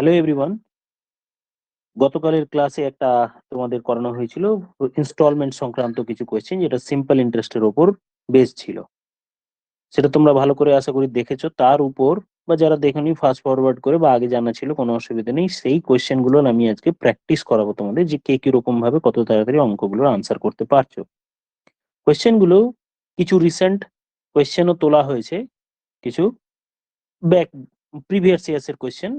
Hello everyone. গতকালের ক্লাসে একটা তোমাদের করানো হয়েছিল ইনস্টলমেন্ট সংক্রান্ত কিছু কোয়েশ্চেন, যেটা সিম্পল ইন্টারেস্টের ওপর বেস ছিল। সেটা তোমরা ভালো করে আশা করি দেখেছো। তার উপর বা যারা দেখেনি ফাস্ট ফরওয়ার্ড করে বা আগে জানা ছিল, কোনো অসুবিধা নেই। সেই কোয়েশ্চেন গুলো আমি আজকে প্র্যাকটিস করাবো তোমাদের, যে কে কিরকম ভাবে কত তাড়াতাড়ি অঙ্কগুলোর আনসার করতে পারছো। কোয়েশ্চেন গুলো কিছু রিসেন্ট কোয়েশ্চেনও তোলা হয়েছে, কিছু ব্যাক প্রিভিয়াস ইয়ার্স এর কোয়েশ্চেন,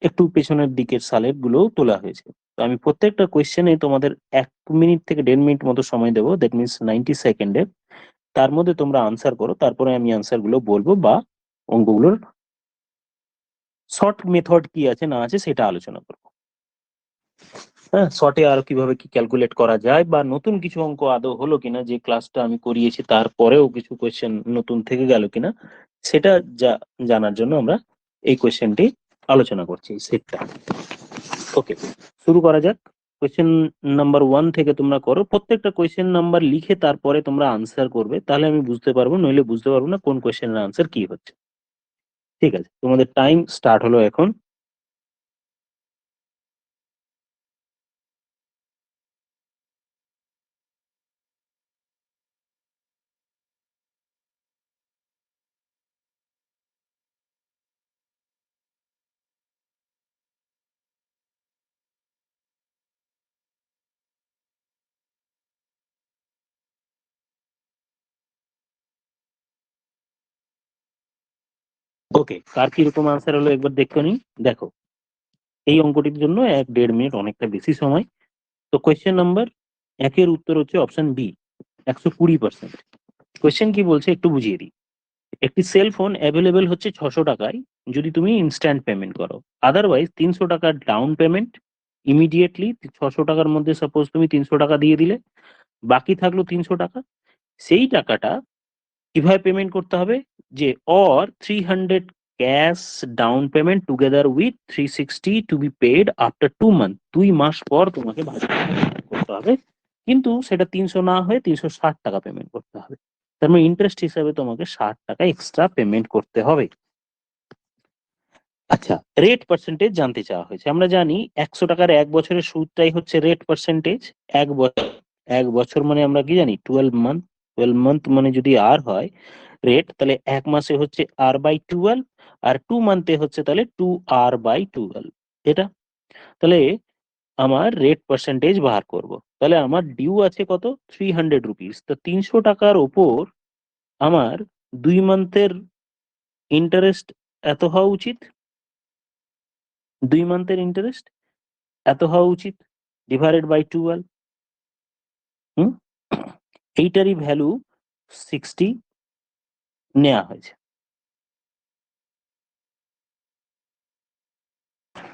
একটু পেছনের দিকের সালের গুলোও তোলা হয়েছে। তো আমি প্রত্যেকটা কোয়েশ্চেনে তোমাদের 1 মিনিট থেকে 1.5 মিনিট মতো সময় দেবো, দ্যাট মিনস 90 সেকেন্ডের। তার মধ্যে তোমরা আনসার করো, তারপরে আমি আনসার গুলো বলবো বা অঙ্কগুলোর শর্ট মেথড কি আছে না আছে সেটা আলোচনা করবো। হ্যাঁ, শর্টে আর কিভাবে কি ক্যালকুলেট করা যায়, বা নতুন কিছু অঙ্ক আদৌ হলো কিনা, যে ক্লাসটা আমি করিয়েছি তারপরেও কিছু কোয়েশ্চেন নতুন থেকে গেল কিনা, সেটা জানার জন্য আমরা এই কোয়েশ্চেনটি আলোচনা করছি, এই সেটটা। ওকে, শুরু করা যাক। কোয়েশ্চেন নাম্বার 1 থেকে তোমরা করো। প্রত্যেকটা কোয়েশ্চেন নাম্বার লিখে তারপরে তোমরা আনসার করবে, তাহলে আমি বুঝতে পারবো, নইলে বুঝতে পারবো না কোন কোয়েশ্চেনের আনসার কি হচ্ছে। ঠিক আছে, তোমাদের টাইম স্টার্ট হলো এখন। ওকে, কার কিরকম আনসার হলো একবার দেখো নি। দেখো, এই অঙ্কটির জন্য 1-1.5 মিনিট অনেকটা বেশি সময়। তো কোয়েশ্চেন নাম্বার 1-এর উত্তর হচ্ছে অপশন বি, 120%। কোয়েশ্চেন কি বলছে একটু বুঝিয়ে দিই। একটি সেল ফোন অ্যাভেলেবেল হচ্ছে 600 টাকায়, যদি তুমি ইনস্ট্যান্ট পেমেন্ট করো। আদারওয়াইজ 300 টাকার ডাউন পেমেন্ট ইমিডিয়েটলি। 600 টাকার মধ্যে সাপোজ তুমি 300 টাকা দিয়ে দিলে, বাকি থাকলো 300 টাকা। সেই টাকাটা কিভাবে পেমেন্ট করতে হবে, যে or 300 cash down payment together with 360 to be paid after 2 month. 2 মাস পর তোমাকে বাকি টাকা করতে হবে, কিন্তু সেটা 300 না হয়ে 360 টাকা পেমেন্ট করতে হবে। তার মানে ইন্টারেস্ট হিসাবে তোমাকে 60 টাকা এক্সট্রা পেমেন্ট করতে হবে। আচ্ছা, রেট পার্সেন্টেজ জানতে চাওয়া হয়েছে। আমরা জানি 100 টাকার 1 বছরের সুদটাই হচ্ছে রেট পার্সেন্টেজ। 1 বছর, 1 বছর মানে আমরা কি জানি 12 মান্থ। 12 মান্থ মানে যদি আর হয় রেট, তাহলে 1 মাসে হচ্ছে R/12, আর 2 মান্থে হচ্ছে তাহলে 2R/12। এটা তাহলে আমার রেট পার্সেন্টেজ বার করব। তাহলে আমার ডিউ আছে কত, 300 রুপিস। তো 300 টাকার ওপর আমার 2 মান্থের ইন্টারেস্ট এত হওয়া উচিত। 2 মান্থের ইন্টারেস্ট এত হওয়া উচিত, ডিভাইডেড বাই 12। হুম, এইটারই ভ্যালু 60 নেওয়া হয়েছে।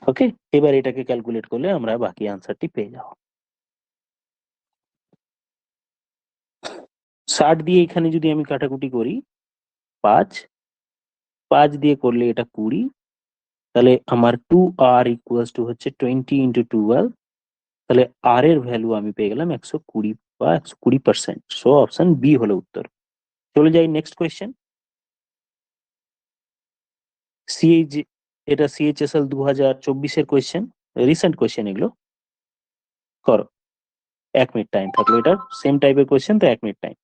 ওকে, এবার এটাকে ক্যালকুলেট করলে আমরা বাকি আনসারটি পেয়ে যাব। 60 দিয়ে এখানে যদি আমি কাটাকুটি করি, 5 5 দিয়ে করলে এটা 20। তাহলে আমার 2R = হচ্ছে 20 × 12। তাহলে আর এর ভ্যালু আমি পেয়ে গেলাম 120 বা 120%। সো অপশন বি হলো উত্তর। চলে যাই নেক্সট কোয়েশ্চেন। সিএইচ, এটা সিএইচএসএল 2024-এর কোয়েশ্চেন, রিসেন্ট কোয়েশ্চেন এগুলো। করো, 1 মিনিট টাইম থাকলো। এটা সেম টাইপের কোয়েশ্চেন, তো 1 মিনিট টাইম।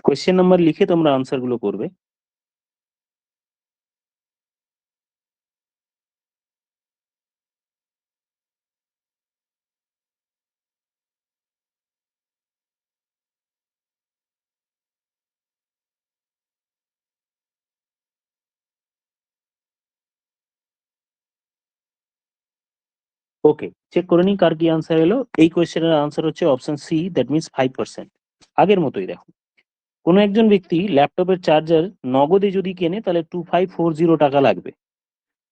কোয়েশ্চেন নাম্বার লিখে তোমরা আনসার গুলো করবে। ওকে, চেক করে নি কার কি আনসার এলো। এই কোয়েশ্চেনের আনসার হচ্ছে অপশন সি, দ্যাট মিনস 5%। আগের মতোই দেখো, কোনো একজন ব্যক্তি ল্যাপটপের চার্জার নগদে যদি কেনে তাহলে 2540 টাকা লাগবে।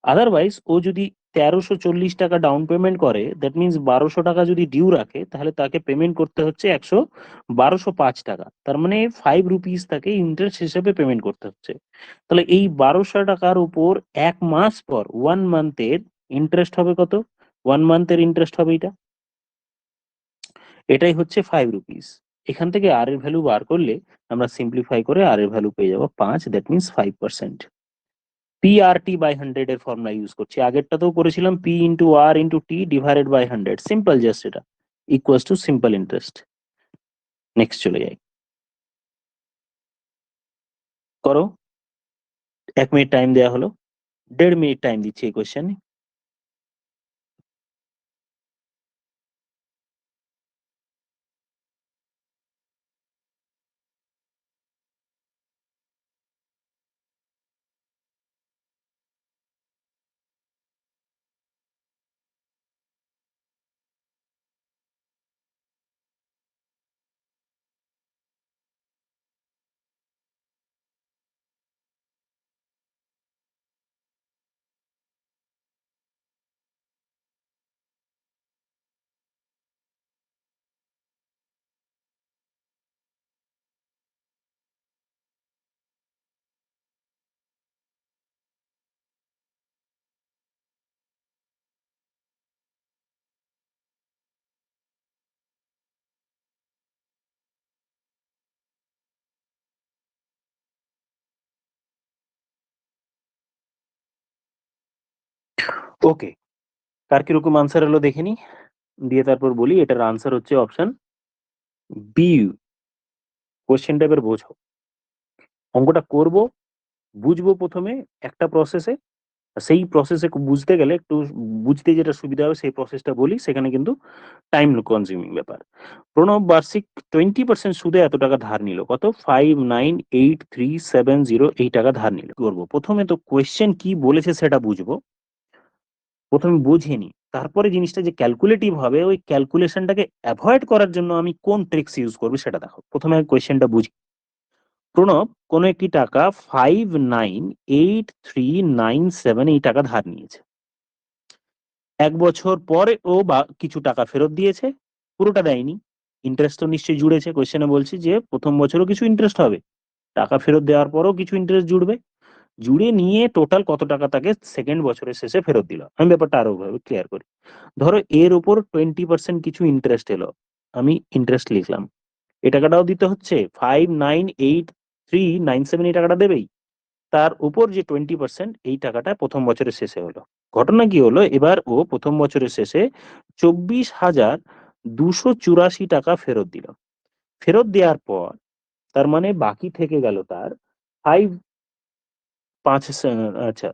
আদারওয়াইজ ও যদি 1340 টাকা ডাউন পেমেন্ট করে, দ্যাট মিনস 1200 টাকা যদি ডিউ রাখে, তাহলে তাকে পেমেন্ট করতে হচ্ছে 1205 টাকা। তার মানে 5 রুপিস তাকে ইন্টারেস্ট হিসেবে পেমেন্ট করতে হচ্ছে। তাহলে এই 1200 টাকার উপর 1 মাস পর 1 মান্থের ইন্টারেস্ট হবে কত? 1 মান্থের ইন্টারেস্ট হবে এটা, এটাই হচ্ছে 5 রুপিস। এখান থেকে আর এর ভ্যালু বার করলে আমরা সিম্পলিফাই করে আর এর ভ্যালু পেয়ে যাবো 5, দ্যাট মিনস 5%। PRT বাই 100 এর ফর্মুলা ইউজ করছি, আগেরটাতেও করেছিলাম P into R into T divided by 100, simple just এটা equals to simple interest. Next চলে যাই, করো। 1 মিনিট টাইম দেওয়া হলো, 1.5 মিনিট টাইম দিচ্ছি এই কোয়েশ্চেনে। ওকে, কার কিরকম আনসার হলো দেখে নি, দিয়ে তারপর বলি এটার আনসার হচ্ছে অপশন বি। কোয়েশ্চেনটা এবার বোঝো, অঙ্কটা করব, বুঝবো প্রথমে একটা প্রসেসে, সেই প্রসেসে বুঝতে গেলে একটু বুঝতে যেটা সুবিধা হবে সেই প্রসেসটা বলি, সেখানে কিন্তু টাইম কনজিউমিং ব্যাপার। প্রণব বার্ষিক 20% সুদে এত টাকা ধার নিল, কত? 598370 এই টাকা ধার নিল। করবো প্রথমে তো কোয়েশ্চেন কি বলেছে সেটা বুঝবো, প্রথমে বুঝে নি, তারপরে জিনিসটা যে ক্যালকুলেটিভ হবে ওই ক্যালকুলেশনটাকে অ্যাভয়েড করার জন্য আমি কোন ট্রিক্স ইউজ করবো সেটা দেখো। প্রথমে কোয়েশ্চেনটা বুঝি। প্রণব কোনো একটি টাকা 598397 এই টাকা ধার নিয়েছে। 1 বছর পরে ও বা কিছু টাকা ফেরত দিয়েছে, পুরোটা দেয়নি। ইন্টারেস্ট তো নিশ্চয়ই জুড়েছে, কোয়েশ্চেনে বলছি যে প্রথম বছরও কিছু ইন্টারেস্ট হবে, টাকা ফেরত দেওয়ার পরও কিছু ইন্টারেস্ট জুড়বে, জুড়ে নিয়ে টোটাল কত টাকা তাকে সেকেন্ড বছরের শেষে ফেরত দিল। আমি ব্যাপারটা আরো ভাবে ক্লিয়ার করি। ধরো এর উপর 20% কিছু ইন্টারেস্ট এলো, আমি ইন্টারেস্ট লিখলাম, এই টাকাটাও দিতে হচ্ছে, 598397 এই টাকাটা দেবেই, তার উপর যে 20% এই টাকাটা প্রথম বছরের শেষে হলো। ঘটনা কি হলো, এবার ও প্রথম বছরের শেষে 24,284 টাকা ফেরত দিল। ফেরত দেওয়ার পর তার মানে বাকি থেকে গেল তার ফাইভ পাঁচ আচ্ছা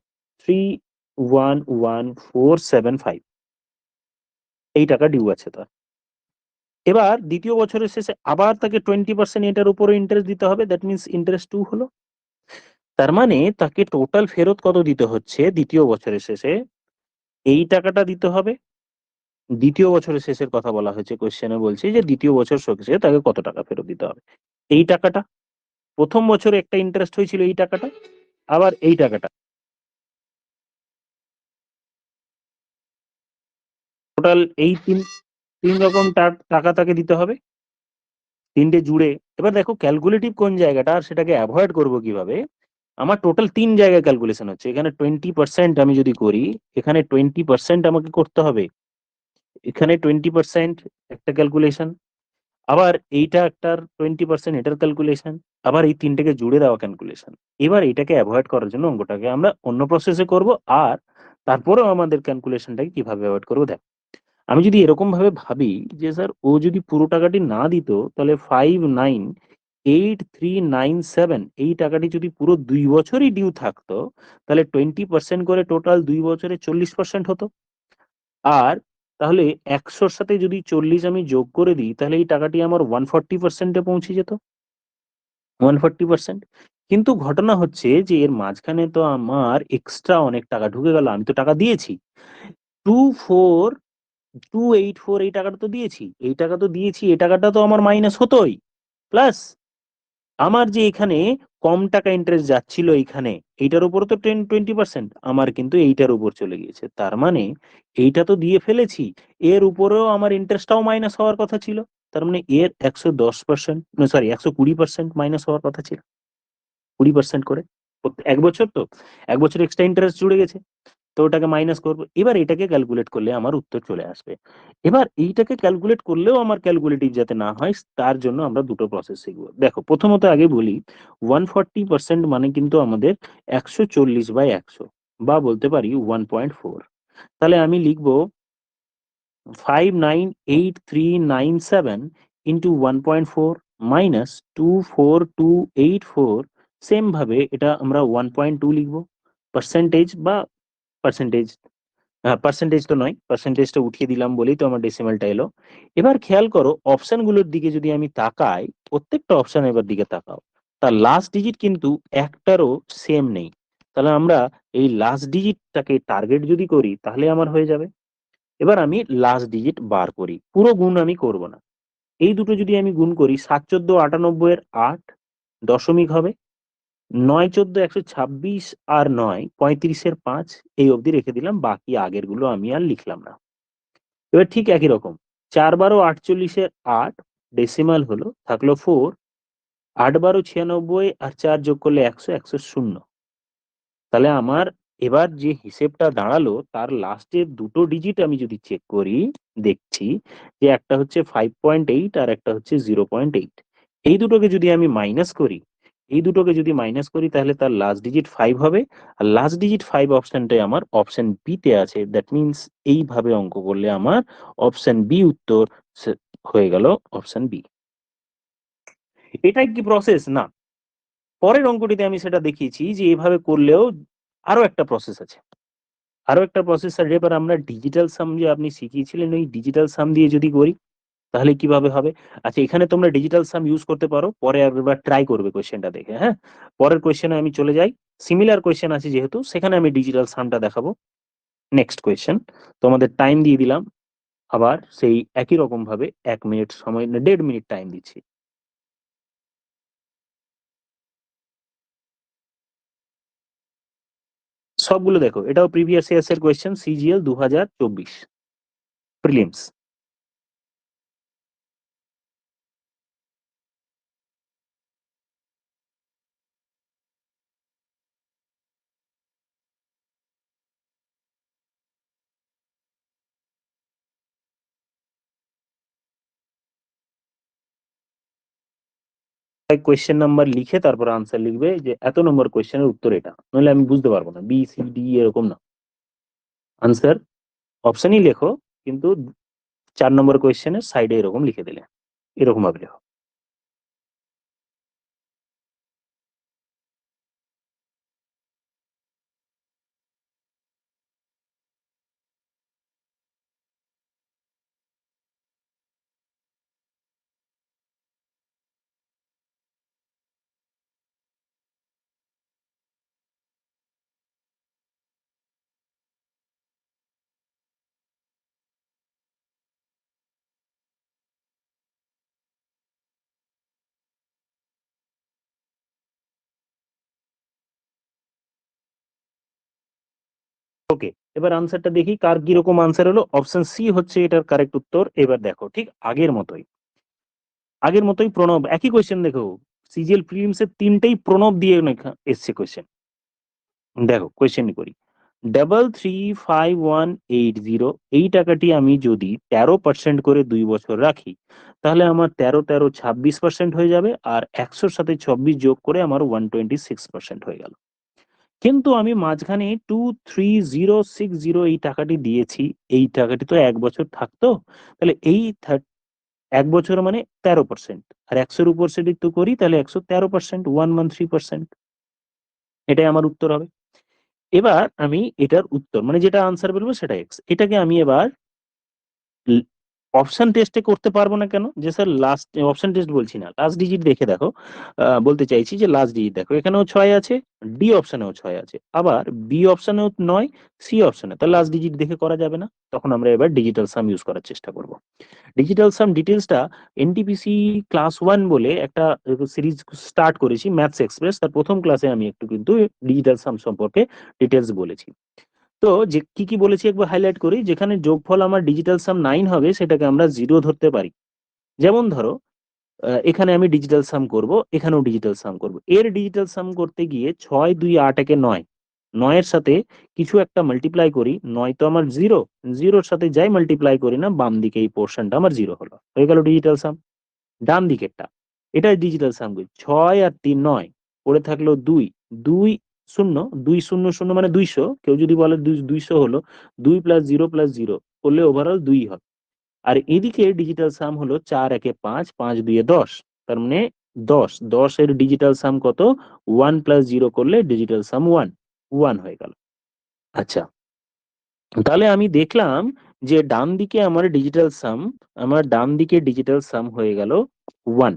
311475 এই টাকা ডিউ আছে তার। এবার দ্বিতীয় বছরের শেষে আবার তাকে 20% এটার উপরে ইন্টারেস্ট দিতে হবে, দ্যাট মিনস ইন্টারেস্ট 2 হলো। তার মানে তাকে টোটাল ফেরত কত দিতে হচ্ছে দ্বিতীয় বছরের শেষে, এই টাকাটা দিতে হবে। দ্বিতীয় বছরের শেষের কথা বলা হয়েছে কোয়েশ্চেনে, বলছে যে দ্বিতীয় বছর শেষে তাকে কত টাকা ফেরত দিতে হবে। এই টাকাটা প্রথম বছরে একটা ইন্টারেস্ট হয়েছিল এই টাকাটা, আবার এই টাকাটা, টোটাল এই তিন তিন রকম টাকা তাকে দিতে হবে, তিনটে জুড়ে। এবার দেখো ক্যালকুলেটিভ কোন জায়গাটা আর সেটাকে অ্যাভয়েড করবো কিভাবে। আমার টোটাল 3 জায়গায় ক্যালকুলেশন হচ্ছে, এখানে 20% আমি যদি করি, এখানে 20% আমাকে করতে হবে, এখানে 20% একটা ক্যালকুলেশন, আবার এইটা একটার 20% এটার ক্যালকুলেশন, আবার এই তিনটাকে জুড়ে দেওয়া ক্যালকুলেশন। এবার এটাকে অ্যাভয়েড করার জন্য অঙ্কটাকে আমরা অন্য প্রসেসে করব, আর তারপরেও আমাদের ক্যালকুলেশনটাকে কিভাবে অ্যাভয়েড করবো দেখ। আমি যদি এরকম ভাবে ভাবি যে স্যার ও যদি পুরো টাকাটি না দিত, তাহলে 598397 এই টাকাটি যদি পুরো 2 বছরই ডিউ থাকতো, তাহলে 20% করে টোটাল 2 বছরে 40% হতো। আর তাহলে 100-র সাথে যদি 40 আমি যোগ করে দিই, তাহলে এই টাকাটি আমার 140%-এ পৌঁছে যেত, 140%। কিন্তু ঘটনা হচ্ছে যে এর মাঝখানে তো আমার এক্সট্রা অনেক টাকা ঢুকে গেল, আমি তো টাকা দিয়েছি। 24 284 এই টাকাটা তো দিয়েছি, এই টাকা তো দিয়েছি, এই টাকাটা তো আমার মাইনাস হতোই, প্লাস আমার যে এখানে কম টাকা ইন্টারেস্ট যাচ্ছিল এইখানে, এইটার উপরে তো 10-20% আমার কিন্তু এইটার উপর চলে গিয়েছে, তার মানে এইটা তো দিয়ে ফেলেছি, এর উপরেও আমার ইন্টারেস্টটাও মাইনাস হওয়ার কথা ছিল, তার মানে এর 110%, সরি 120% মাইনাস হওয়ার কথা ছিল, 20% করে। এক বছর তো, এক বছর এক্সট্রা ইন্টারেস্ট জুড়ে গেছে, তো ওটাকে মাইনাস করবো, এবার এটাকে ক্যালকুলেট করলে আমার উত্তর চলে আসবে। এবার এইটাকে ক্যালকুলেট করলেও আমার ক্যালকুলেটিভ যাতে না হয় তার জন্য আমরা দুটো প্রসেস শিখবো। দেখো প্রথমত আগে বলি, 140% মানে কিন্তু আমাদের 140/100, বা বলতে পারি 1.4। তাহলে আমি লিখবো 598,397 ইন্টু 1.4 মাইনাস 24284, সেম ভাবে এটা আমরা 1.2 লিখবো, পার্সেন্টেজ বা পার্সেন্টেজ, হ্যাঁ পার্সেন্টেজ তো নয়, পার্সেন্টেজটা উঠিয়ে দিলাম বলেই তো আমার ডেসিমালটা এলো। এবার খেয়াল করো অপশন গুলোর দিকে যদি আমি তাকাই, প্রত্যেকটা অপশন এবার দিকে তাকাও, তার লাস্ট ডিজিট কিন্তু একটারও সেম নেই, তাহলে আমরা এই লাস্ট ডিজিটটাকে টার্গেট যদি করি তাহলে আমার হয়ে যাবে। এবার আমি লাস্ট ডিজিট বার করি, পুরো গুণ আমি করব না, এই দুটো যদি আমি গুণ করি, 7, 14, 98 এর 8 দশমিক হবে, 9, 14, 126 আর 9, 35-এর 5, এই অবধি রেখে দিলাম, বাকি আগের গুলো আমি আর লিখলাম না। এবার ঠিক একই রকম 4, 12, 48-এর 8 ডেসিমাল হলো, থাকলো 4, 8, 12, 96 আর 4 যোগ করলে 100, 100 তাহলে আমার এবার যে হিসেবটা দাঁড়ালো তার লাস্টের দুটো ডিজিট আমি যদি চেক করি, দেখছি যে একটা হচ্ছে 5.8 আর একটা হচ্ছে 0.8, এই দুটোকে যদি আমি মাইনাস করি, এই দুটোকে যদি মাইনাস করি তাহলে তার লাস্ট ডিজিট 5 হবে, আর লাস্ট ডিজিট 5 অপশনটাই আমার অপশন বি তে আছে, দ্যাট মিনস এইভাবে অঙ্ক করলে আমার অপশন বি উত্তর হয়ে গেল অপশন বি। এটাই কি প্রসেস? না, পরের অঙ্কটিতে আমি সেটা দেখিয়েছি যে এভাবে করলেও আরো একটা প্রসেস আছে, আরো একটা প্রসেস আছে, এবার আমরা ডিজিটাল সাম যে আপনি শিখিয়েছিলেন ওই ডিজিটাল সাম দিয়ে যদি করি তাহলে কিভাবে হবে। আচ্ছা এখানে তোমরা ডিজিটাল সাম ইউজ করতে পারো, পরে একবার ট্রাই করবে কোয়েশ্চেনটা দেখে, হ্যাঁ পরের কোয়েশ্চেনে আমি চলে যাই, সিমিলার কোয়েশ্চেন আছে যেহেতু সেখানে আমি ডিজিটাল সামটা দেখাবো। নেক্সট কোয়েশ্চেন, তোমাদের টাইম দিয়ে দিলাম, আবার সেই একই রকম ভাবে 1 মিনিট সময়, না 1.5 মিনিট টাইম দিচ্ছি। সবগুলো দেখো, এটাও প্রিভিয়াস ইয়ার্স এর question, CGL 2024 prelims. Question number লিখে তারপর আনসার লিখবে যে এত নম্বর কোয়েশ্চেনের উত্তর এটা, নইলে আমি বুঝতে পারবো না, বি সি ডি এরকম না, আনসার অপশনই লেখো, কিন্তু 4 নম্বর কোয়েশ্চেনের সাইডে এরকম লিখে দিলে, এরকম ভাবে লেখো। ওকে, এবার আনসারটা দেখি কার কিরকম আনসার হলো, অপশন সি হচ্ছে এটার কারেক্ট উত্তর। এবার দেখো ঠিক আগের মতোই, আগের মতোই প্রণব, একই কোয়েশ্চেন দেখো, সিজিএল প্রিলিমস এর তিনটেই প্রণব দিয়ে এসছে কোয়েশ্চেন। দেখো কোয়েশ্চেন করি, 335180 এই টাকাটি আমি যদি 13% করে 2 বছর রাখি, তাহলে আমার 13, 13, 26% হয়ে যাবে, আর 100-র সাথে 24 যোগ করে আমার 126% হয়ে গেল। কিন্তু আমি মাঝখানে 23060 এই টাকাটি দিয়েছি, এই টাকাটি তো 1 বছর থাকতো, তাহলে এই 1 বছর মানে 13%, আর 100-র উপর যদি তো করি তাহলে 113%, 113%, এটাই আমার উত্তর হবে। এবার আমি এটার উত্তর মানে যেটা আনসার বলবো সেটা এক্স, এটাকে আমি এবার অপশন টেস্টে করতে পারবো না কেন? যে স্যার লাস্ট অপশন টেস্ট বলছি না, লাস্ট ডিজিট দেখে দেখো। বলতে চাইছি যে লাস্ট ডিজিট দেখো, এখানেও 6 আছে, ডি অপশনেও 6 আছে, আবার বি অপশনেও 9, সি অপশনে, তাহলে লাস্ট ডিজিট দেখে করা যাবে না। তখন আমরা এবার ডিজিটাল সাম ইউজ করার চেষ্টা করব। ডিজিটাল সাম ডিটেলসটা এনটিপিসি ক্লাস 1 বলে একটা সিরিজ স্টার্ট করেছি, ম্যাথস এক্সপ্রেস, তার প্রথম ক্লাসে আমি একটু কিন্তু ডিজিটাল সাম সম্পর্কে ডিটেলস বলেছি। তো যে কি কি বলেছি একবার হাইলাইট করি। যেখানে যোগফল আমার ডিজিটাল সাম 9 হবে সেটাকে আমরা 0 ধরতে পারি। যেমন ধরো এখানে আমি ডিজিটাল সাম করব, এখানেও ডিজিটাল সাম করব। এর ডিজিটাল সাম করতে গিয়ে 6 2 8 একে 9, 9 এর সাথে কিছু একটা মাল্টিপ্লাই করি, 9 তো আমার 0, 0 এর সাথে যাই মাল্টিপ্লাই করি না, বাম দিকে এই পোর্শনটা আমার 0 হলো, হয়ে গেল ডিজিটাল সাম। ডান দিকেরটা, এটা ডিজিটাল সাম করি, 6 আর 3 9, পড়ে থাকলো 2, 2 0, 2 0 0 মানে 200, কেউ যদি বলে 200 হলো, 2 প্লাস 0 প্লাস 0 করলে ওভারঅল 2 হবে। আর এদিকে ডিজিটাল সাম হলো 4 একে 5, 5 2 এ 10, তার মানে 10, 10 এর ডিজিটাল সাম কত? 1 প্লাস 0 করলে ডিজিটাল সাম 1, 1 হয়ে গেল। আচ্ছা, তাহলে আমি দেখলাম যে ডান দিকে আমার ডান দিকে ডিজিটাল সাম হয়ে গেল 1,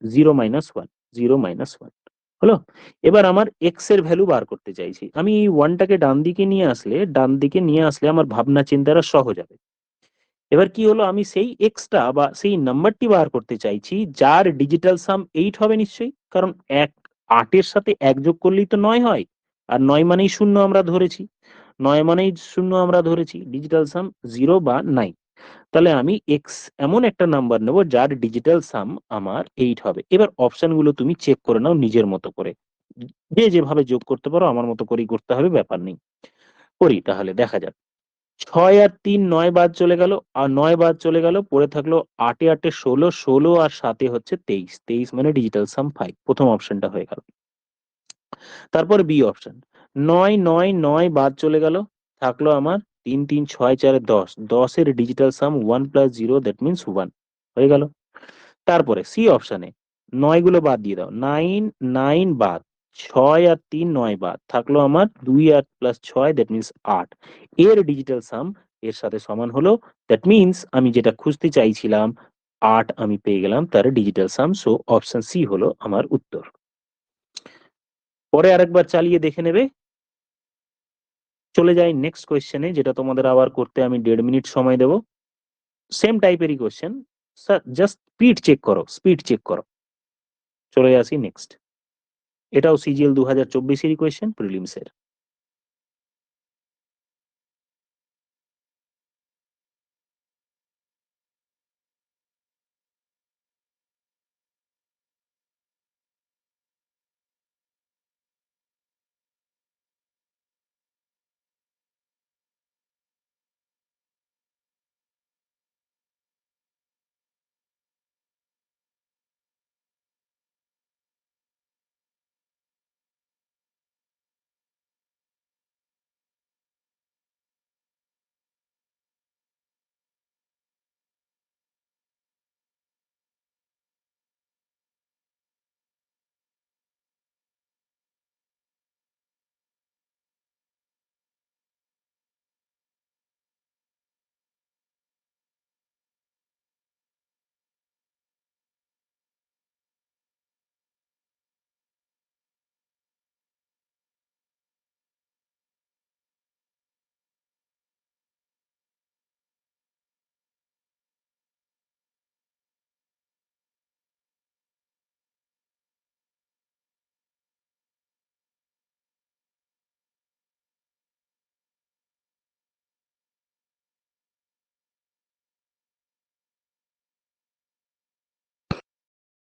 0 মাইনাস 1, 0 মাইনাস 1 হলো। এবার আমার এক্স এর ভ্যালু বার করতে চাইছি, আমি এই 1টাকে ডান দিকে নিয়ে আসলে আমার ভাবনা চিন্তাটা সহজ হবে। এবার কি হলো, আমি সেই এক্সটা বা সেই নাম্বারটি বার করতে চাইছি যার ডিজিটাল সাম 8 হবে নিশ্চয়ই, কারণ 8 এর সাথে 1 যোগ করলেই তো 9 হয়, আর 9 মানেই 0 আমরা ধরেছি, 9 মানেই 0 আমরা ধরেছি, ডিজিটাল সাম 0 বা 9। তাহলে আমি এক্স এমন একটা নাম্বার নেব যার ডিজিটাল সাম আমার 8 হবে। এবার অপশনগুলো তুমি চেক করে নাও নিজের মতো করে, যে যেভাবে যোগ করতে পারো, আমার মতো করেই করতে হবে, ব্যাপার নেই। করি তাহলে, দেখা যাক। 6 আর 3 9 বাদ চলে গেল, আর 9 বাদ চলে গেল, পড়ে থাকলো 8 এ 8 এ 16, 16 আর 7 এ হচ্ছে 23, 23 মানে ডিজিটাল সাম 5, প্রথম অপশনটা হয়ে গেল। তারপর বি অপশন, 9 9 9 বাদ চলে গেল, থাকলো আমার 3 3 6 4 এ 10, 10 এর digital some 1 plus 0, that means 1 হয়ে গেল। তারপরে সি অপশনে 9 গুলো বাদ দিয়ে দাও, 9 9 বাদ, 6 আর 3 9 বাদ, থাকলো আমার 2 আর প্লাস 6, দ্যাট মিনস 8, এর ডিজিটাল সাম এর সাথে সমান হলো, দ্যাট মিনস আমি যেটা খুঁজতে চাইছিলাম 8 আমি পেয়ে গেলাম তার ডিজিটাল সাম। সো অপশন সি হলো আমার উত্তর। পরে আরেকবার চালিয়ে দেখে নেবে। চলে যাই নেক্সট কোয়েশ্চেনে, যেটা তোমাদের আবার করতে আমি 1.5 মিনিট সময় দেব। সেম টাইপেরই question, sir just speed check করো। চলে আসি নেক্সট। এটাও সিজিএল 2024 কোয়েশ্চেন, প্রিলিমস এর।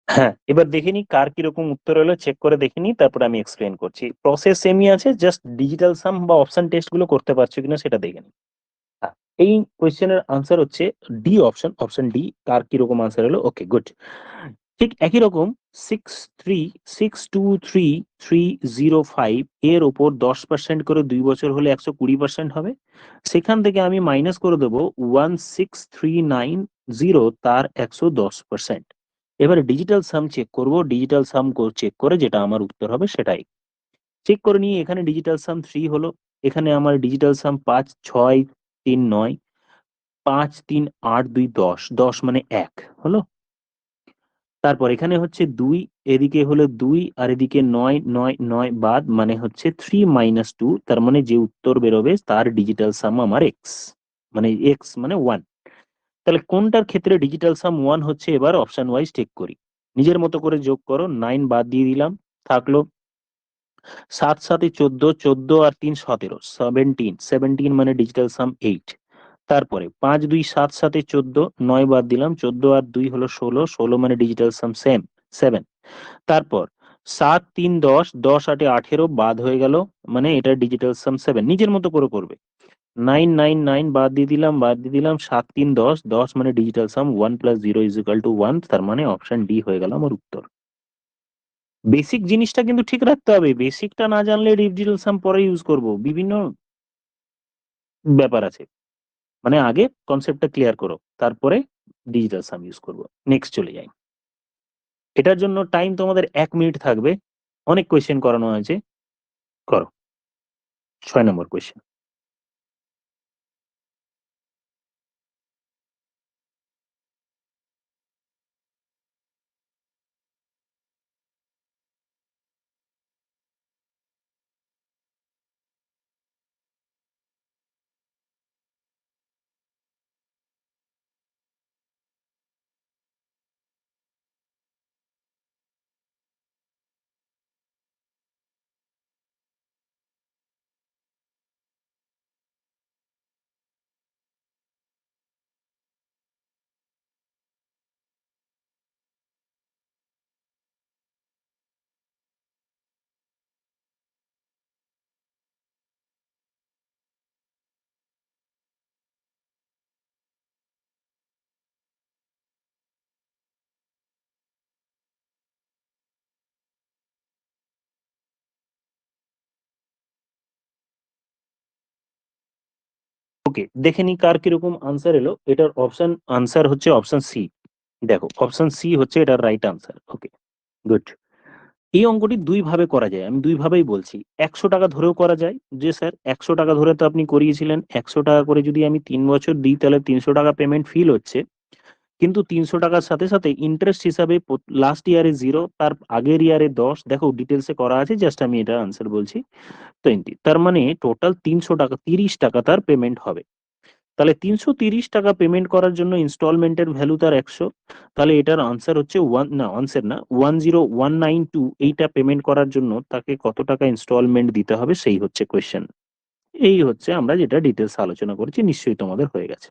হ্যাঁ, এবার দেখে নি কার কিরকম উত্তর হলো, চেক করে দেখে নি, তারপরে আমি এক্সপ্লেন করছি। প্রসেস সেমই আছে, জাস্ট ডিজিটাল সাম বা অপশন টেস্ট গুলো করতে পারছো কিনা সেটা দেখে নি। হ্যাঁ, এই কোয়েশ্চেনের আনসার হচ্ছে ডি অপশন, অপশন ডি। কার কিরকম আনসার হলো? ওকে, গুড। ঠিক একই রকম 63623 এর ওপর 10% করে 2 বছর হলে 120% হবে। সেখান থেকে আমি মাইনাস করে দেবো 16390, তার 110%। এবারে ডিজিটাল সাম চেক করব, ডিজিটাল সাম চেক করে যেটা আমার উত্তর হবে সেটাই চেক করে নিয়ে, এখানে ডিজিটাল সাম 3 হলো, এখানে আমার ডিজিটাল সাম 5 6 3 9, 5 3 8 2 10, 10 মানে 1 হলো। তারপর এখানে হচ্ছে 2, এদিকে হলো 2 আর এদিকে 9 9 9 বাদ মানে হচ্ছে 3 - 2, তার মানে যে উত্তর বেরোবে তার ডিজিটাল সাম আমার এক্স, মানে এক্স মানে 1। তাহলে কোনটার ক্ষেত্রে ডিজিটাল সাম 1 হচ্ছে, এবার অপশন ওয়াইজ চেক করি। নিজের মতো করে যোগ করো, 9 বাদ দিয়ে দিলাম, থাকলো 7 7 14, 14 আর 3 17, 17, 17 মানে ডিজিটাল সাম 8। তারপরে 5 2 7 7 14, 9 বাদ দিলাম, 14 আর 2 হলো 16, 16 মানে ডিজিটাল সাম 7। তারপর 7 3 10, 10 8 18 বাদ হয়ে গেল, মানে এটা ডিজিটাল সাম 7, নিজের মতো করে করবে। 9 9 9 বাদ দিয়ে দিলাম 7 3 10, 10 মানে ডিজিটাল সাম 1 + 0 = 1, তার মানে অপশন ডি হয়ে গেল আমার উত্তর। বেসিক জিনিসটা কিন্তু ঠিক রাখতে হবে, বেসিকটা না জানলে ডিজিটাল সাম পরে ইউজ করব, বিভিন্ন ব্যাপার আছে। মানে আগে কনসেপ্টটা ক্লিয়ার করো, তারপরে ডিজিটাল সাম ইউজ করব। নেক্সট চলে যাই। এটার জন্য টাইম তোমাদের 1 মিনিট থাকবে, অনেক কোয়েশ্চেন করানো হয়েছে, করো। 6 নম্বর কোয়েশ্চেন। ওকে, দেখে নি কার কিরকম আনসার এলো। এটার অপশন আনসার হচ্ছে অপশন সি। দেখো অপশন সি হচ্ছে এটার রাইট আনসার। ওকে, গুড। এই অঙ্কটি দুই ভাবে করা যায়, আমি দুই ভাবেই বলছি। 100 টাকা ধরেও করা যায়, যে স্যার 100 টাকা ধরে তো আপনি করিয়েছিলেন, 100 টাকা করে যদি আমি 3 বছর দিই তাহলে 300 টাকা পেমেন্ট ফিল হচ্ছে, কিন্তু 300 টাকার সাথে সাথে ইন্টারেস্ট হিসাবে লাস্ট ইয়ারে 0, তার আগের ইয়ারে 10, দেখো ডিটেলসে করা আছে, জাস্ট আমি এটা আনসার বলছি, 20, তার মানে টোটাল 300 টাকা, 30 টাকা তার পেমেন্ট হবে। তাহলে 330 টাকা পেমেন্ট করার জন্য ইনস্টলমেন্টের ভ্যালু তার 100, তাহলে এটার আনসার হচ্ছে ওয়ান, না আনসার না, 10192। এইটা পেমেন্ট করার জন্য তাকে কত টাকা ইনস্টলমেন্ট দিতে হবে, সেই হচ্ছে কোয়েশ্চেন। এই হচ্ছে আমরা যেটা ডিটেলস আলোচনা করেছি, নিশ্চয়ই তোমাদের হয়ে গেছে।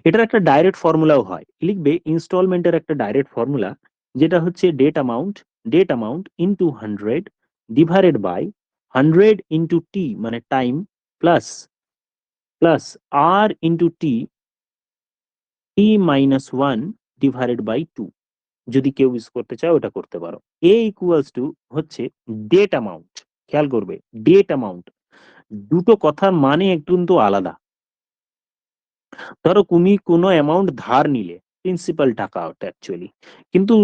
এটার একটা ডাইরেক্ট ফর্মুলাও হয়, লিখবে ইনস্টলমেন্টের একটা ডাইরেক্ট ফর্মুলা, যেটা হচ্ছে debt amount into 100 divided by 100 into T মানে time, plus plus R into T, t - 1 divided by 2। যদি কেউ ইউজ করতে চাও ওটা করতে পারো। এ ইকুয়ালস টু হচ্ছে ডেট অ্যামাউন্ট। খেয়াল করবে, ডেট অ্যামাউন্ট, দুটো কথার মানে একটু কিন্তু আলাদা। ধরো তুমি কোনো অ্যামাউন্ট ধার নিলে, প্রিন্সিপাল টাকা ওটা অ্যাকচুয়ালি, কিন্তু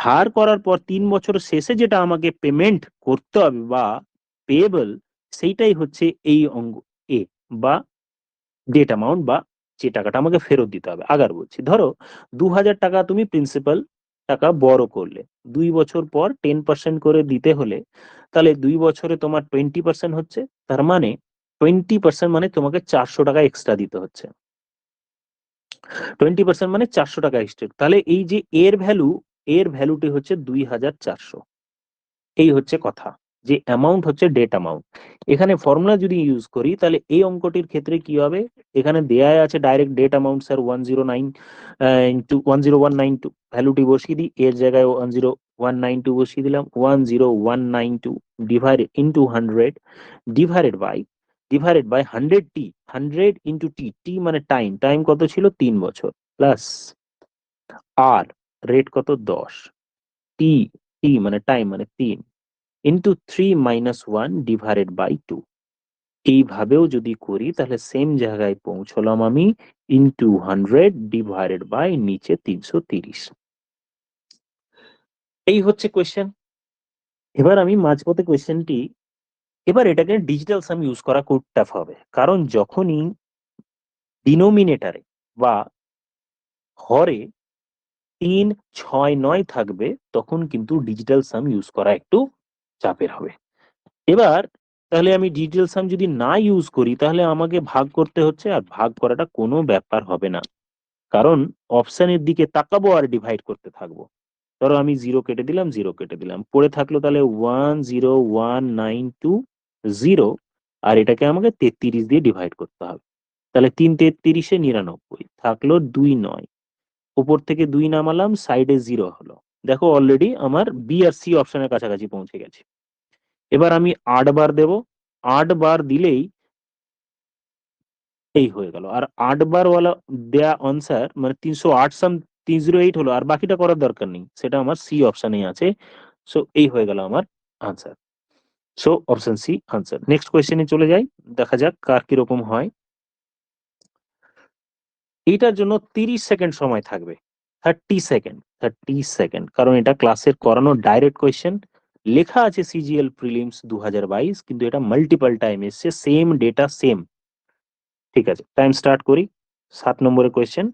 ধার করার পর 3 বছর শেষে যেটা আমাকে পেমেন্ট করতে হবে বা পেয়েবল, সেইটাই হচ্ছে এই অঙ্গ এ, বা ডেট অ্যামাউন্ট, বা যে টাকাটা আমাকে ফেরত দিতে হবে। আগার বলছি, ধরো 2000 টাকা তুমি প্রিন্সিপাল টাকা বড় করলে, 2 বছর পর 10% করে দিতে হলে, তাহলে 2 বছরে তোমার 20% হচ্ছে, তার মানে 20% মানে তোমাকে 400 টাকা এক্সট্রা দিতে হচ্ছে। 20% মানে 400 টাকা এক্সট্রা, তাহলে এই যে এর ভ্যালুটি হচ্ছে 2400। এই হচ্ছে কথা, যে অ্যামাউন্ট হচ্ছে ডেট অ্যামাউন্ট। এখানে ফর্মুলা যদি ইউজ করি তাহলে এই অঙ্কটির ক্ষেত্রে কি হবে, এখানে দেয়া আছে direct debt amount sir 109 into 10192, ভ্যালুটি বসিয়ে দিই, এর জায়গায় 10192 বসিয়ে দিলাম, 10192 divide into 100 divided by 100 T, 100 into T, T মানে টাইম, টাইম কত ছিল 3 বছর, প্লাস আর রেট কত 10, টি, টি মানে টাইম মানে 3, ইন্টু 3 - 1 ডিভাইডেড বাই 2। এইভাবেও যদি করি তাহলে সেম জায়গায় পৌঁছলাম আমি, ইন্টু 100 ডিভাইডেড বাই নিচে 330। এই হচ্ছে কোয়েশ্চেন। এবার আমি মাঝপথে কোয়েশ্চেনটি, এবার এটাকে ডিজিটাল সাম ইউজ করা খুব টাফ হবে, কারণ যখনই ডিনোমিনেটারে বা হরে 3, 6, 9 থাকবে, তখন কিন্তু ডিজিটাল সাম ইউজ করা একটু চাপের হবে। এবার তাহলে আমি ডিজিটাল সাম যদি না ইউজ করি তাহলে আমাকে ভাগ করতে হচ্ছে, আর ভাগ করাটা কোনো ব্যাপার হবে না, কারণ অপশনের দিকে তাকাবো আর ডিভাইড করতে থাকবো। ধরো আমি 0 কেটে দিলাম, 0 কেটে দিলাম, পড়ে থাকলো তাহলে 10192 আর এটাকে আমাকে 33 দিয়ে ডিভাইড করতে হবে। তাহলে 3 × 33 = 99, থাকলো 2 9, উপর থেকে 2 নামালাম, সাইডে 0 হলো। দেখো অলরেডি আমার বি আর সি অপশনের কাছাকাছি পৌঁছে গেছে। এবার আমি 8 বার দেব, 8 বার দিলেই এই হয়ে গেল। আর 8 বার ওয়ালা দেয়া আনসার মানে 308 সাম 308 হলো, আর বাকিটা করার দরকার নেই, সেটা আমার সি অপশনেই আছে। সো এই হয়ে গেল আমার answer. So option C answer. Next কোয়েশ্চেনে চলে যাই, দেখা যাক কার কিরকম হয়। এইটার জন্য 30 সেকেন্ড সময় থাকবে। 30 সেকেন্ড, 30 সেকেন্ড, কারণ এটা ক্লাসের করানো ডাইরেক্ট কোয়েশ্চেন। লেখা আছে সিজিএল প্রিলিমস 2022, কিন্তু এটা মাল্টিপল টাইম এসছে, সেম ডেটা সেম। ঠিক আছে, টাইম স্টার্ট করি। 7 নম্বরের কোয়েশ্চেন।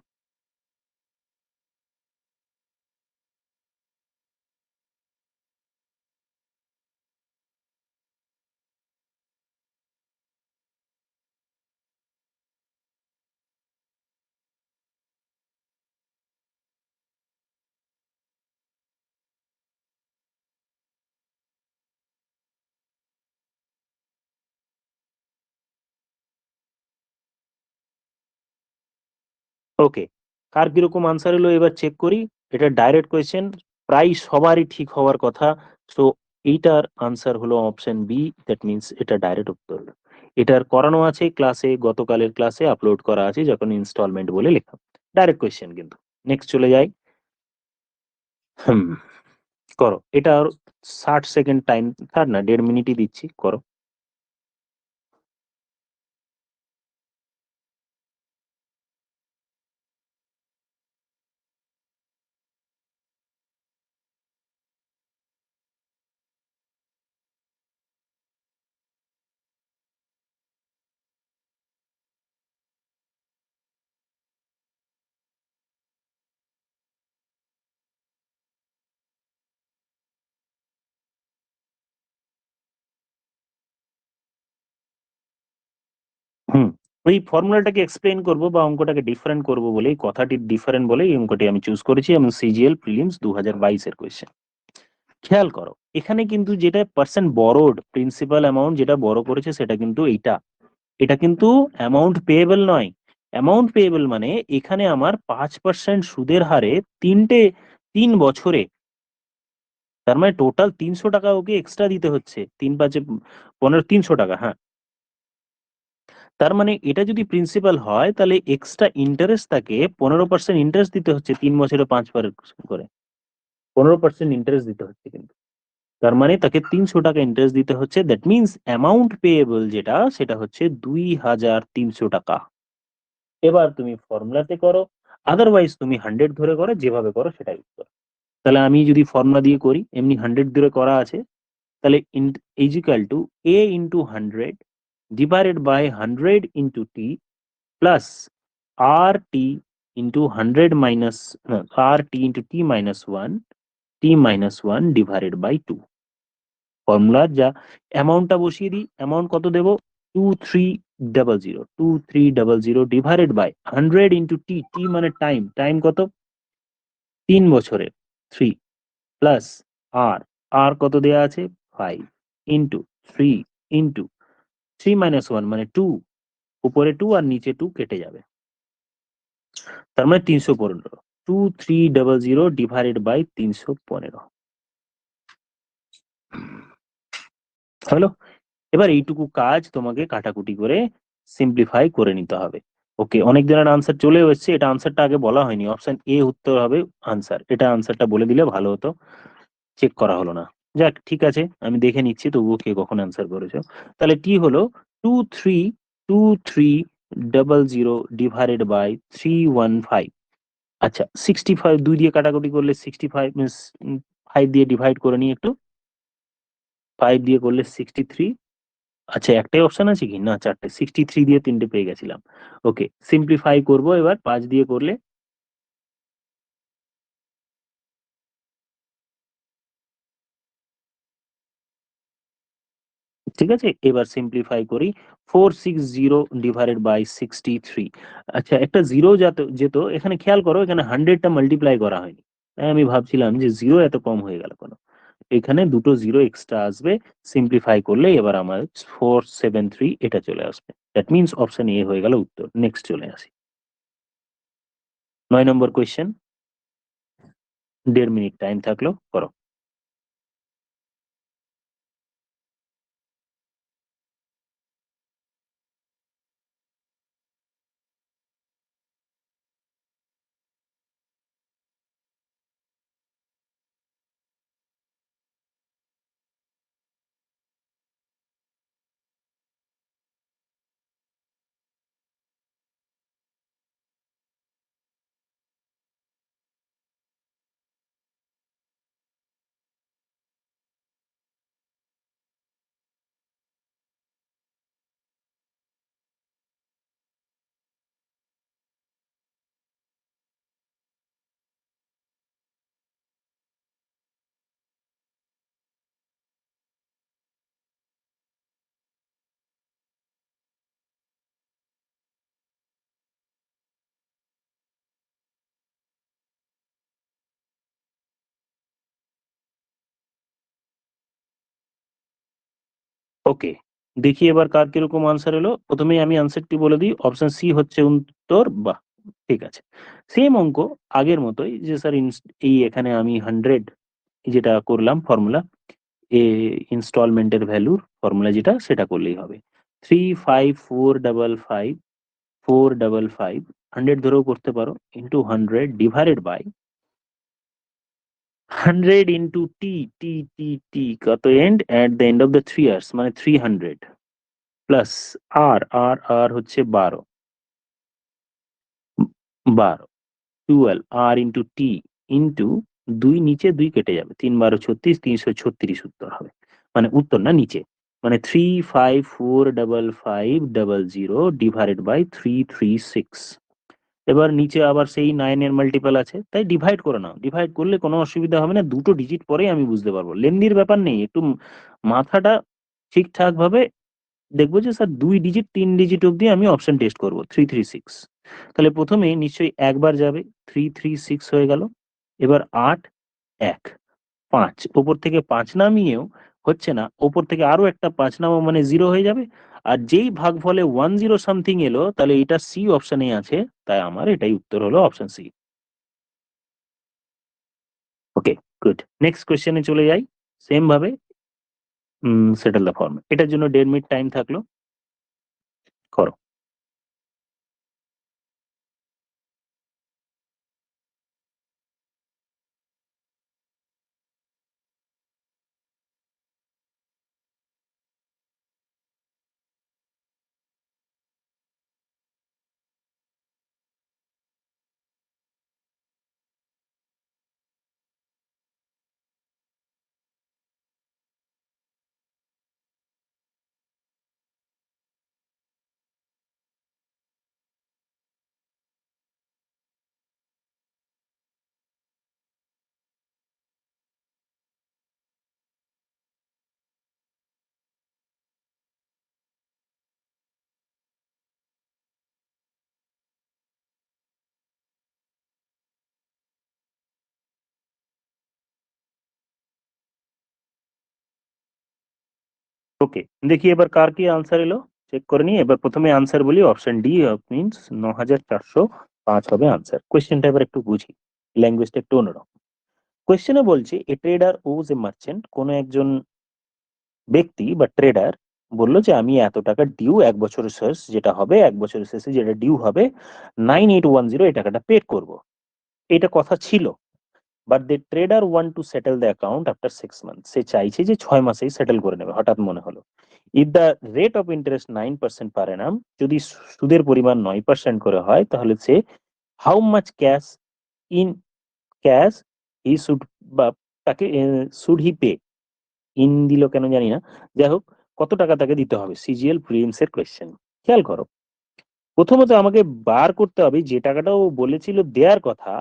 ওকে, কার কিরকম আনসার এলো এবার চেক করি। এটা ডাইরেক্ট কোয়েশ্চেন, প্রায় সবারই ঠিক হওয়ার কথা। সো এইটার আনসার হলো অপশন বি, দ্যাট মিনস এটা ডাইরেক্ট উত্তর। এটার করানো আছে ক্লাসে, গতকালের ক্লাসে আপলোড করা আছে, যখন ইনস্টলমেন্ট বলে লেখা। ডাইরেক্ট কোয়েশ্চেন কিন্তু। নেক্সট চলে যাই। হুম, করো এটা। আর 60 সেকেন্ড টাইম, থাক না 1.5 মিনিটই দিচ্ছি, করো। হুম, ওই ফর্মুলাটাকে এক্সপ্লেন করব বা অঙ্কটাকে ডিফারেন্ট করব বলে, এই কথাটি ডিফারেন্ট বলে এই অঙ্কটি আমি চুজ করেছি, এবং সিজিএল প্রিলিমস 2022 এর কোয়েশ্চেন। খেয়াল করো, এখানে কিন্তু যেটা পার্সেন্ট বড়োড প্রিন্সিপাল অ্যামাউন্ট যেটা বড় করেছে সেটা কিন্তু এইটা, এটা কিন্তু অ্যামাউন্ট পেয়েবল নয়। অ্যামাউন্ট পেয়েবল মানে এখানে আমার 5% সুদের হারে 3 বছরে, তার মানে টোটাল 300 টাকা ওকে এক্সট্রা দিতে হচ্ছে। 3 × 5 = 15, 300 টাকা, হ্যাঁ। তার মানে এটা যদি প্রিন্সিপাল হয় তাহলে এক্সট্রা ইন্টারেস্ট তাকে 15% ইন্টারেস্ট দিতে হচ্ছে, 3 বছরে 5 বার করে 15% ইন্টারেস্ট দিতে হচ্ছে কিন্তু। তার মানে তাকে 300 টাকা ইন্টারেস্ট দিতে হচ্ছে, দ্যাট মিনস অ্যামাউন্ট পেয়েবল যেটা সেটা হচ্ছে 2300 টাকা। এবার তুমি ফর্মুলাতে করো, আদারওয়াইজ তুমি 100 ধরে করো, যেভাবে করো সেটাই উত্তর। তাহলে আমি যদি ফর্মুলা দিয়ে করি, এমনি 100 ধরে করা আছে, তাহলে is equal to a into 100 divided by 100 into T plus R T into 100 minus, R T into T minus 1, T minus 1 divided by 2। ফর্মুলার যা অ্যামাউন্টটা বসিয়ে দিই, অ্যামাউন্ট কত দেব, 2300 divided by 100 into T, T মানে টাইম, টাইম কত 3 বছরের 3, প্লাস আর, আর কত দেয়া আছে 5 ইন্টু 3 ইন্টু 3 - 1 মানে 2, উপরে 2 আর নিচে 2 কেটে যাবে, তার মানে 315। 2300 ডিভাইডেড বাই 315 হলো। এবার এইটুকু কাজ তোমাকে কাটাকুটি করে সিম্পলিফাই করে নিতে হবে। ওকে, অনেক দিনের আনসার চলে এসেছে, এটা আনসারটা আগে বলা হয়নি, অপশন এ উত্তর হবে আনসার। এটা আনসারটা বলে দিলে ভালো হতো, চেক করা হলো না। যাক ঠিক আছে, আমি দেখে নিচ্ছি তবুও কে কখন অ্যান্সার করেছো। তাহলে টি হলো 2300 ডিভাইডেড বাই 315। আচ্ছা 65, 2 দিয়ে কাটাকুটি করলে 65 মিনস 5 দিয়ে ডিভাইড করে নিই একটু, 5 দিয়ে করলে 63, আচ্ছা, একটাই অপশন আছে কি? না, চারটে। 63 দিয়ে তিনটে পেয়ে গেছিলাম। ওকে, সিম্পলিফাই করবো এবার 5 দিয়ে করলে। ঠিক আছে, এবার সিম্পলিফাই করি। 460 ডিভাইডেড বাই 63। আচ্ছা, একটা জিরো যেত এখানে, খেয়াল করো এখানে 100টা মাল্টিপ্লাই করা হয়নি। তাই আমি ভাবছিলাম যে জিরো এত কম হয়ে গেল কেন। এখানে দুটো জিরো এক্সট্রা আসবে। সিম্পলিফাই করলে এবার আমার 473 এটা চলে আসবে। দ্যাট মিনস অপশন এ হয়ে গেল উত্তর। নেক্সট চলে আসি। 9 নম্বর কোয়েশ্চেন। 1.5 মিনিট টাইম থাকলো, করো। ওকে, দেখি এবার কার কিরকম আনসার এলো। প্রথমেই আমি আনসারটি বলে দিই, অপশন সি হচ্ছে উত্তর। বাহ, ঠিক আছে। সেম অঙ্ক, আগের মতোই, যে স্যার এই এখানে আমি 100 যেটা করলাম ফর্মুলা, এ ইনস্টলমেন্টের ভ্যালুর ফর্মুলা যেটা, সেটা করলেই হবে। 35455 100 ধরেও করতে পারো, into 100 divided by 100 into T. T T T কত? And at the end of the 3 years, মানে 300 প্লাস আর আর আর হচ্ছে 12। 12, 12 আর ইন্টু টি ইন্টু 2, নিচে 2 কেটে যাবে, 3 12 36, 336 উত্তর হবে। মানে উত্তর না, নিচে। মানে 3545500 ডিভাইডেড বাই 336। এবার নিচে আবার সেই 9 এর মাল্টিপল আছে, তাই ডিভাইড করে নাও। ডিভাইড করলে কোনো অসুবিধা হবে না, দুটো ডিজিট পরেই আমি বুঝতে পারবো। লেন্দির ব্যাপার নেই, একটু মাথাটা ঠিকঠাক ভাবে দেখবো যে স্যার 2 ডিজিট 3 ডিজিট অব্দি আমি অপশন টেস্ট করবো। 336, তাহলে প্রথমে নিশ্চয়ই একবার যাবে, 336 হয়ে গেল। এবার 8, 1, 5, ওপর থেকে 5 নামিয়েও হচ্ছে না, ওপর থেকে আরো একটা 5 নামাও, মানে 0 হয়ে যাবে। আর যেই ভাগফলে 10 সামথিং এলো, তাহলে এটা সি অপশনে আছে। তাই আমার এটাই উত্তর হলো, অপশন সি। ওকে, গুড। নেক্সট কোয়েশ্চেনে চলে যাই। সেম ভাবে সেটেল দ্য ফর্ম, এটার জন্য 1.5 মিনিট টাইম থাকলো, করো। ওকে, দেখি এবার কার কি আনসার এলো, চেক করে নিই। এবার প্রথমে আনসার বলি, অপশন ডি মিনস 9405 হবে আনসার। কোয়েশ্চেনটা এবার একটু বুঝি, ল্যাঙ্গুয়েজটা একটু অন্যরকম। কোয়েশ্চেনে বলছে এ ট্রেডার ওজ এ মার্চেন্ট, কোন একজন ব্যক্তি বা ট্রেডার বললো যে আমি এত টাকা ডিউ, 1 বছরের শেষ যেটা হবে, 1 বছরের শেষে যেটা ডিউ হবে 9810, এই টাকাটা পে করব, এটা কথা ছিল। But the trader want to settle the account after 6 month, সে চাইছে যে 6 মাসেই সেটেল করে নেবে, হঠাৎ মনে হলো। If the rate of interest 9% পার অ্যানাম, যদি সুদের পরিমাণ 9% করে হয়, তাহলে say how much cash in cash he should, বা তাকে শুড হি পে, ইন দিল কেন জানি না, যাই হোক, কত টাকা তাকে দিতে হবে? সিজিএল প্রিলিমস এর কোয়েশ্চেন। খেয়াল করো, প্রথমত আমাকে বার করতে হবে যে টাকাটা ও বলেছিল দেয়ার কথা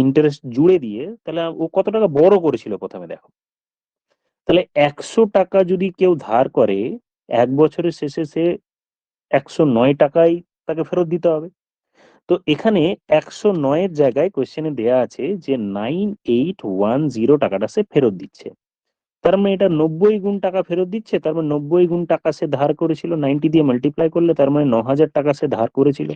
ইন্টারেস্ট জুড়ে দিয়ে, তাহলে ও কত টাকা বড় করেছিল প্রথমে দেখো। তাহলে 100 টাকা যদি কেউ ধার করে, 1 বছরের শেষে সে 109 টাকাই তাকে ফেরত দিতে হবে। তো এখানে 109 এর জায়গায় কোয়েশ্চেনে দেয়া আছে যে 9810 টাকাটা সে ফেরত দিচ্ছে। তার মানে এটা 90 গুণ টাকা ফেরত দিচ্ছে, তার মানে 90 গুণ টাকা সে ধার করেছিল, 90 দিয়ে মাল্টিপ্লাই করলে তার মানে 9,000 টাকা সে ধার করেছিল।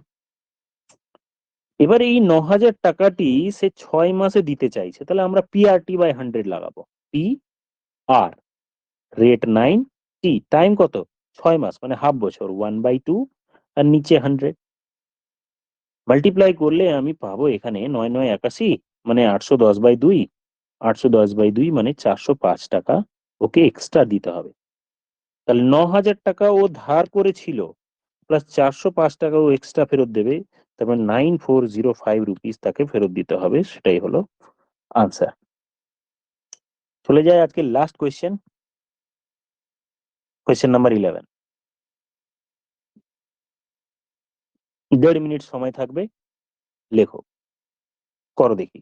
এবার এই 9,000 টাকাটি সে 6 মাসে দিতে চাইছে, তাহলে আমরা PRT বাই 100 লাগাবো। P R rate 9, tea time কত? 6 মাস, মানে হাফ বছর, 1/2 আর নিচে 100। মাল্টিপ্লাই করলে আমি পাবো এখানে 9 9 81, মানে 810/2। 810/2 মানে 405 টাকা ওকে এক্সট্রা দিতে হবে। তাহলে 9,000 টাকা ও ধার করেছিল, প্লাস 405 টাকা ও এক্সট্রা ফেরত দেবে, তারপর 9405 রুপিস তাকে ফেরত দিতে হবে। সেটাই হলো আনসার। চলে যায় আজকে last question, question number 11। 1.5 minute সময় থাকবে, লেখো, করো দেখি।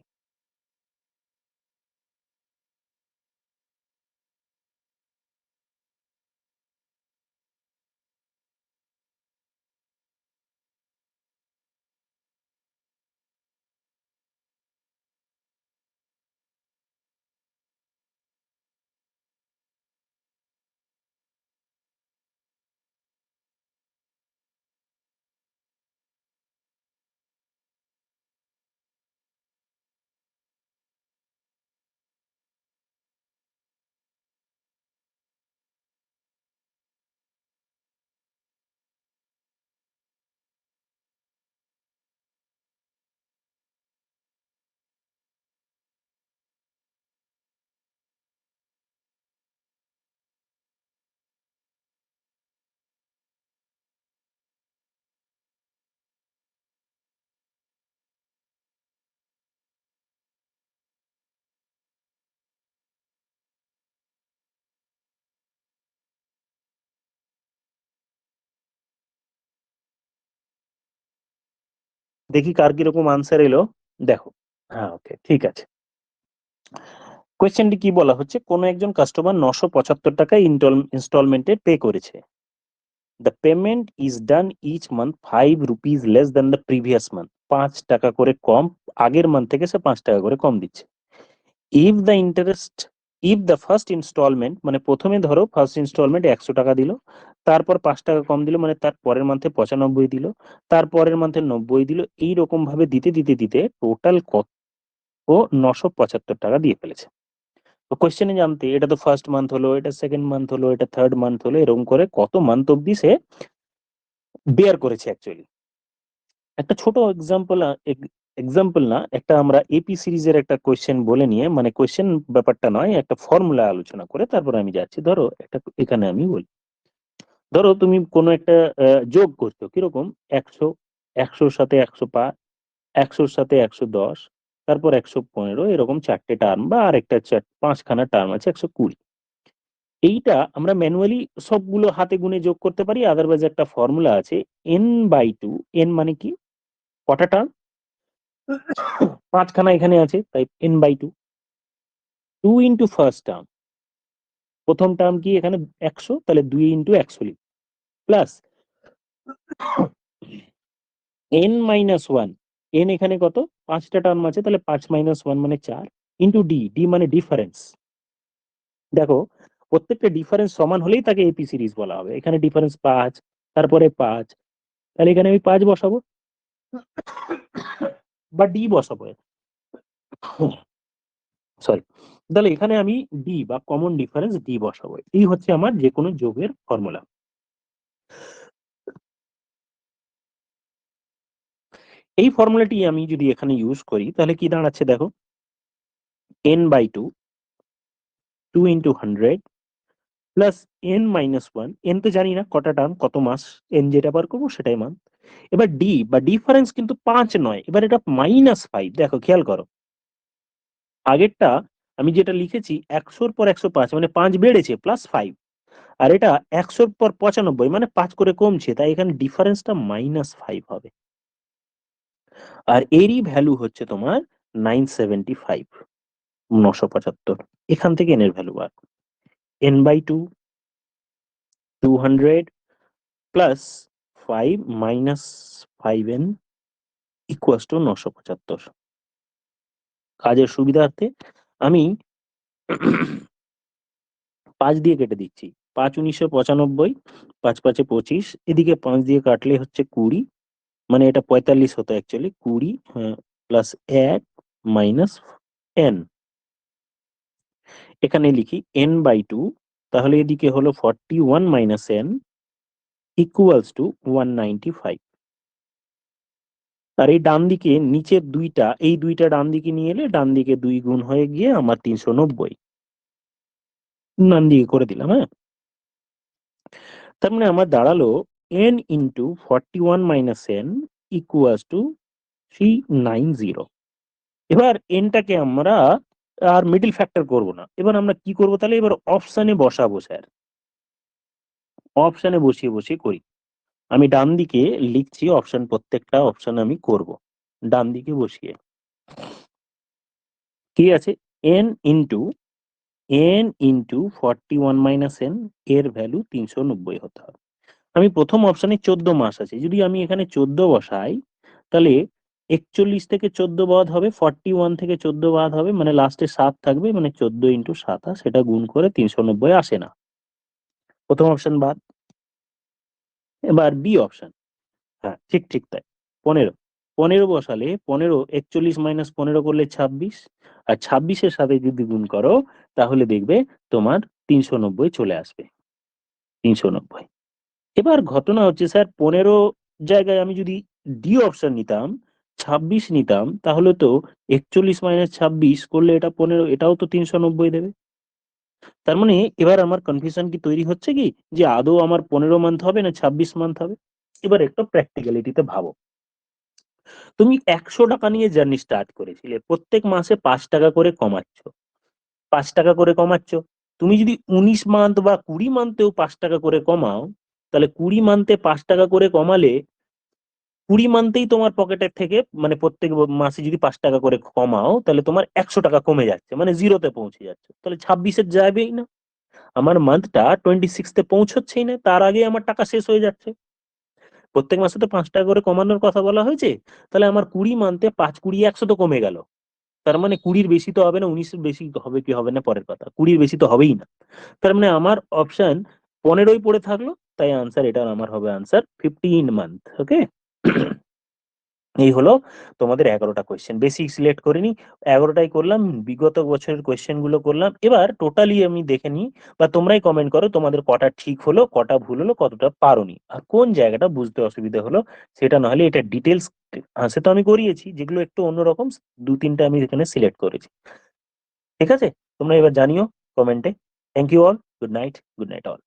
দেখি কার কিরকম আনসার এলো, দেখো। হ্যাঁ, ওকে, ঠিক আছে। কোয়েশ্চেনটি কি বলা হচ্ছে, কোনো একজন কাস্টমার 975 টাকা ইনস্টলমেন্টে পে করেছে। The payment is done each month 5 rupees less than the previous month. 5 টাকা করে কম, আগের মান্থ থেকে সে 5 টাকা করে কম দিচ্ছে। If the interest, if the first instalment, মানে প্রথমে ধরো ফার্স্ট ইনস্টলমেন্ট 100 টাকা দিল, তারপর 5 টাকা কম দিল, মানে তার পরের মান্থে 95 দিল, তারপরের মান্থে 90 দিল, এইরকম ভাবে দিতে দিতে দিতে টোটাল কত ও 975 টাকা দিয়ে ফেলেছে। তো কোয়েশ্চেনে জানতে, এটা তো ফার্স্ট মান্থ হলো, এটা সেকেন্ড মান্থ হলো, এটা থার্ড মান্থ হলো, এরকম করে কত মান্থ অব্দি সে বেয়ার করেছে অ্যাকচুয়ালি। একটা ছোট এক্সাম্পল, এক্সাম্পল না, একটা আমরা এপি সিরিজের একটা কোয়েশ্চেন বলে নিয়ে, মানে কোয়েশ্চেন ব্যাপারটা নয়, একটা ফর্মুলা আলোচনা করে তারপর আমি যাচ্ছি। ধরো একটা, এখানে আমি বলি, ধরো তুমি কোনো একটা যোগ করছো, কিরকম 100, 100-র সাথে 105, 100-র সাথে 110, তারপর 115, এরকম 4টে টার্ম বা আরেকটা 5খানা টার্ম আছে 120। এইটা আমরা ম্যানুয়ালি সবগুলো হাতে গুনে যোগ করতে পারি, আদারওয়াইজ একটা ফর্মুলা আছে n/2। n মানে কি, কটা টার্ম? 5খানা এখানে আছে, তাই n/2। 2 ইন্টু ফার্স্ট টার্ম, প্রথম টার্ম কি এখানে 100, তাহলে 2 ইন্টু 100 লিখি, প্লাস n-1। n এখানে কত, 5টা টার্ম আছে, তাহলে 5 - 1 মানে 4, ইন্টু ডি, ডি মানে ডিফারেন্স। দেখো, প্রত্যেকটা ডিফারেন্স সমান হলেই তাকে এপি সিরিজ বলা হবে। এখানে ডিফারেন্স 5, তারপরে 5, তাহলে এখানে আমি 5 বসাবো বা ডি বসাবো, সরি। তাহলে এখানে আমি ডি বা কমন ডিফারেন্স ডি বসাবো। এই হচ্ছে আমার যে কোনো যোগের ফর্মুলা। এই ফর্মুলাটি আমি যদি এখানে ইউজ করি, তাহলে কি দাঁড়াচ্ছে দেখো, n/2, 2 into 100, plus n-1। n তো জানি না কটা টার্ম, কত মাস, n যেটা বার করবো সেটাই মান। এবার ডি বা ডিফারেন্স কিন্তু 5 নয়, এবার এটা -5। দেখো খেয়াল করো, আগেরটা আমি যেটা লিখেছি 100-র পর 105, মানে 5 বেড়েছে, +5। আর এটা 100 পর 95 মানে 5 করে কমছে, তাই এখানে ডিফারেন্সটা -5 হবে। আর এরই ভ্যালু হচ্ছে তোমার 975, 975। এখান থেকে n এর value bar n/2 200 plus 5 minus 5n equals to 975। কাজের সুবিধার্থে আমি 5 দিয়ে কেটে দিচ্ছি। 5 1995, 5 5 25, এদিকে 5 দিয়ে কাটলে হচ্ছে 20, মানে এটা 45 হতো অ্যাকচুয়ালি, 20 প্লাস 1 মাইনাস n। এখানে লিখি n/2, তাহলে এদিকে হলো 41 মাইনাস n ইকুয়ালস টু 195। আর এই ডান দিকে নিচের দুইটা, এই দুইটা ডান দিকে নিয়ে এলে ডান দিকে 2 গুণ হয়ে গিয়ে আমার 390 ডান দিকে করে দিলাম। হ্যাঁ, তার মানে আমার দাঁড়ালো n into 41 minus n equals to 390। এবার এনটাকে আমরা আর মিডল ফ্যাক্টর করব না, এবার আমরা কি করব তাহলে, এবার অপশানে বসাবো স্যার, অপশানে বসিয়ে বসিয়ে করি। আমি ডান দিকে লিখছি অপশন, প্রত্যেকটা অপশন আমি করব ডান দিকে বসিয়ে। কি আছে, n ইন্টু 41 মাইনাস n, এর ভ্যালু 390 হতে হবে। আমি প্রথম অপশনে 14 মাস আছে, যদি আমি এখানে 14 বসাই তাহলে 41 থেকে 14 বাদ হবে, 41 থেকে 14 বাদ হবে, মানে লাস্টে 7 থাকবে, মানে 14 ইন্টু 27, সেটা গুণ করে 390 আসে না। প্রথম অপশন বাদ। এবার বি অপশন, হ্যাঁ ঠিক ঠিক তাই, 15। 15 বসালে 15, 41 মাইনাস 15 করলে 26, আর 26-এর সাথে যদি গুণ করো তাহলে দেখবে তোমার 390 চলে আসবে, 390। এবার ঘটনা হচ্ছে স্যার, 15 জায়গায় আমি যদি ডি অপশন নিতাম, 26 নিতাম, তাহলে তো 41 মাইনাস 26 করলে এটা 15, এটাও তো 390 দেবে। তার মানে এবার আমার কনফিউশন কি তৈরি হচ্ছে কি, যে আদৌ আমার 15 মান্থ হবে না 26 মান্থ হবে। এবার একটু প্র্যাকটিক্যালিটিতে ভাবো, তুমি 100 টাকা নিয়ে জার্নি স্টার্ট করেছিলে, প্রত্যেক মাসে 5 টাকা করে কমাচ্ছ, 5 টাকা করে কমাচ্ছ। তুমি যদি 19 মান্থ বা 20 মান্থেও 5 টাকা করে কমাও, তাহলে 20 মান্থে 5 টাকা করে কমালে 20 মান্থেই তোমার পকেটের থেকে, মানে প্রত্যেক মাসে যদি 5 টাকা করে কমাও তাহলে তোমার 100 টাকা কমে যাচ্ছে, মানে জিরোতে পৌঁছে যাচ্ছে, তাহলে 26-এ যাবেই না। আমার মান্থটা 26-তে পৌঁছচ্ছেই না, তার আগে আমার টাকা শেষ হয়ে যাচ্ছে। প্রত্যেক মাসে তো 5 টাকা করে কমানোর কথা বলা হয়েছে, তাহলে আমার 20 মান্থে 5 20 100 তো কমে গেল। তার মানে 20-র বেশি তো হবে না, 19-এর বেশি হবে কি হবে না পরের কথা, 20-র বেশি তো হবেই না। তার মানে আমার অপশন 15ই পড়ে থাকলো, তাই আনসার, এটা আমার হবে আনসার 15 মান্থ। ওকে, এই হলো তোমাদের 11টা কোয়েশ্চেন। বেসিক সিলেক্ট করিনি, 11টাই করলাম, বিগত বছরের কোয়েশ্চেন গুলো করলাম। এবার টোটালি আমি দেখে নিই, বা তোমরাই কমেন্ট করো তোমাদের কটা ঠিক হলো, কটা ভুল হলো, কতটা পারোনি, আর কোন জায়গাটা বুঝতে অসুবিধা হলো সেটা। না হলে এটা ডিটেলস সে তো আমি করিয়েছি, যেগুলো একটু অন্যরকম 2-3টা আমি এখানে সিলেক্ট করেছি। ঠিক আছে, তোমরা এবার জানিও কমেন্টে। Thank you all, good night, good night all.